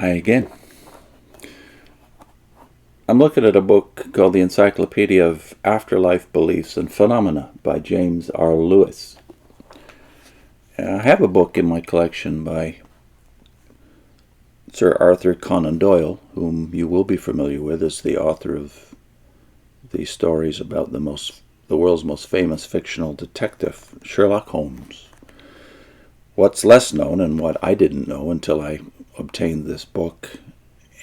Hi again. I'm looking at a book called The Encyclopedia of Afterlife Beliefs and Phenomena by James R. Lewis. I have a book in my collection by Sir Arthur Conan Doyle, whom you will be familiar with as the author of the stories about the world's most famous fictional detective, Sherlock Holmes. What's less known, and what I didn't know until I obtained this book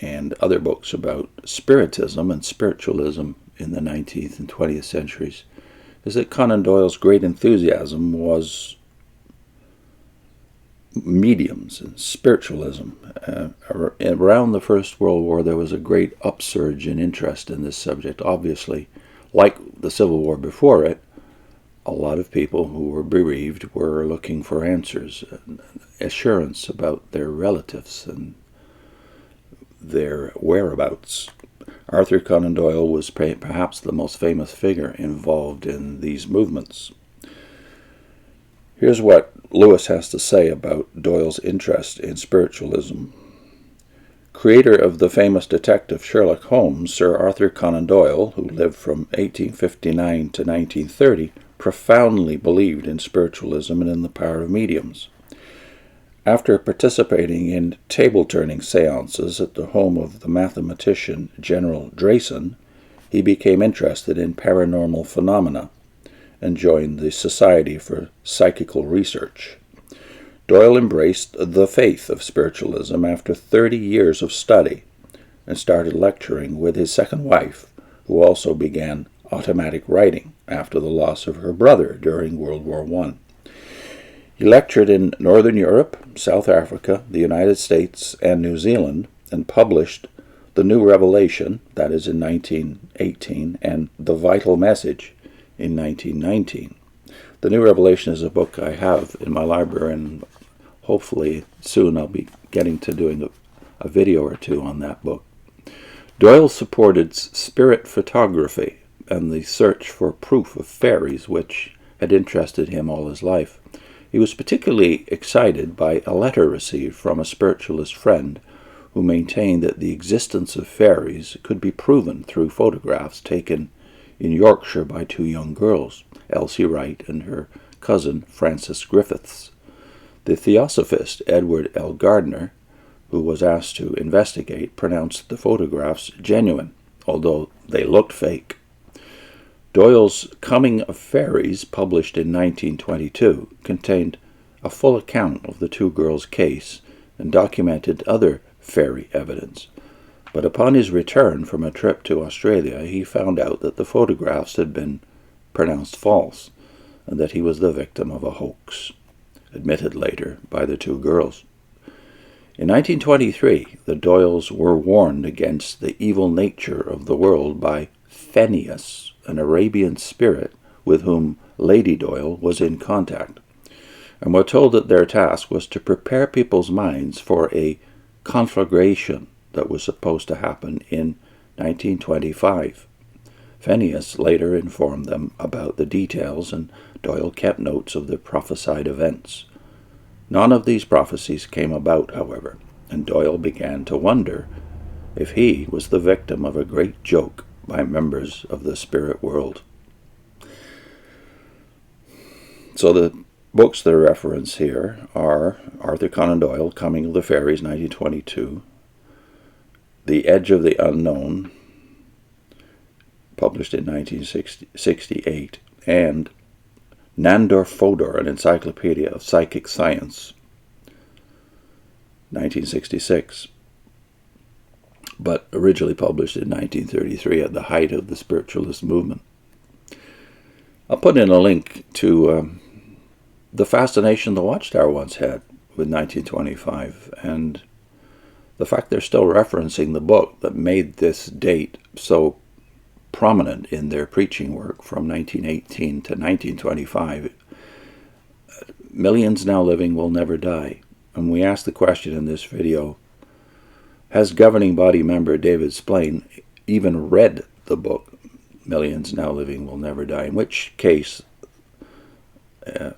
and other books about spiritism and spiritualism in the 19th and 20th centuries, is that Conan Doyle's great enthusiasm was mediums and spiritualism. Around the First World War, there was a great upsurge in interest in this subject. Obviously, like the Civil War before it, a lot of people who were bereaved were looking for answers, assurance about their relatives and their whereabouts. Arthur Conan Doyle was perhaps the most famous figure involved in these movements. Here's what Lewis has to say about Doyle's interest in spiritualism. Creator of the famous detective Sherlock Holmes, Sir Arthur Conan Doyle, who lived from 1859 to 1930, profoundly believed in spiritualism and in the power of mediums. After participating in table-turning seances at the home of the mathematician General Drayson, he became interested in paranormal phenomena and joined the Society for Psychical Research. Doyle embraced the faith of spiritualism after 30 years of study and started lecturing with his second wife, who also began automatic writing after the loss of her brother during World War I. He lectured in Northern Europe, South Africa, the United States, and New Zealand, and published The New Revelation, that is in 1918, and The Vital Message in 1919. The New Revelation is a book I have in my library, and hopefully soon I'll be getting to doing a video or two on that book. Doyle supported spirit photography and the search for proof of faeries, which had interested him all his life. He was particularly excited by a letter received from a spiritualist friend who maintained that the existence of faeries could be proven through photographs taken in Yorkshire by two young girls, Elsie Wright and her cousin Frances Griffiths. The theosophist Edward L. Gardner, who was asked to investigate, pronounced the photographs genuine, although they looked fake. Doyle's Coming of Faeries, published in 1922, contained a full account of the two girls' case and documented other faerie evidence. But upon his return from a trip to Australia, he found out that the photographs had been pronounced false and that he was the victim of a hoax, admitted later by the two girls. In 1923, the Doyles were warned against the evil nature of the world by Phineas, an Arabian spirit with whom Lady Doyle was in contact, and were told that their task was to prepare people's minds for a conflagration that was supposed to happen in 1925. Phineas later informed them about the details, and Doyle kept notes of the prophesied events. None of these prophecies came about, however, and Doyle began to wonder if he was the victim of a great joke by members of the spirit world. So the books that are referenced here are Arthur Conan Doyle, Coming of the Faeries, 1922, The Edge of the Unknown, published in 1968, and Nandor Fodor, an Encyclopedia of Psychic Science, 1966, but originally published in 1933 at the height of the spiritualist movement. I'll put in a link to the fascination the Watchtower once had with 1925, and the fact they're still referencing the book that made this date so prominent in their preaching work from 1918 to 1925. Millions now living will never die. And we asked the question in this video, has governing body member David Splane even read the book Millions Now Living Will Never Die? In which case,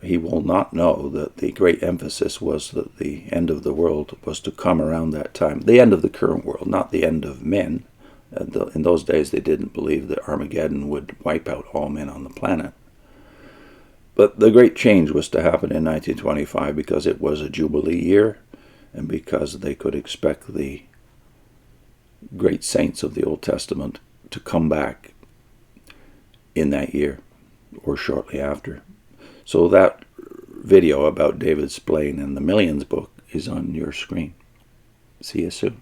he will not know that the great emphasis was that the end of the world was to come around that time. The end of the current world, not the end of men. In those days, they didn't believe that Armageddon would wipe out all men on the planet. But the great change was to happen in 1925 because it was a Jubilee year and because they could expect the great saints of the Old Testament to come back in that year or shortly after. So that video about David Splane and the Millions book is on your screen. See you soon.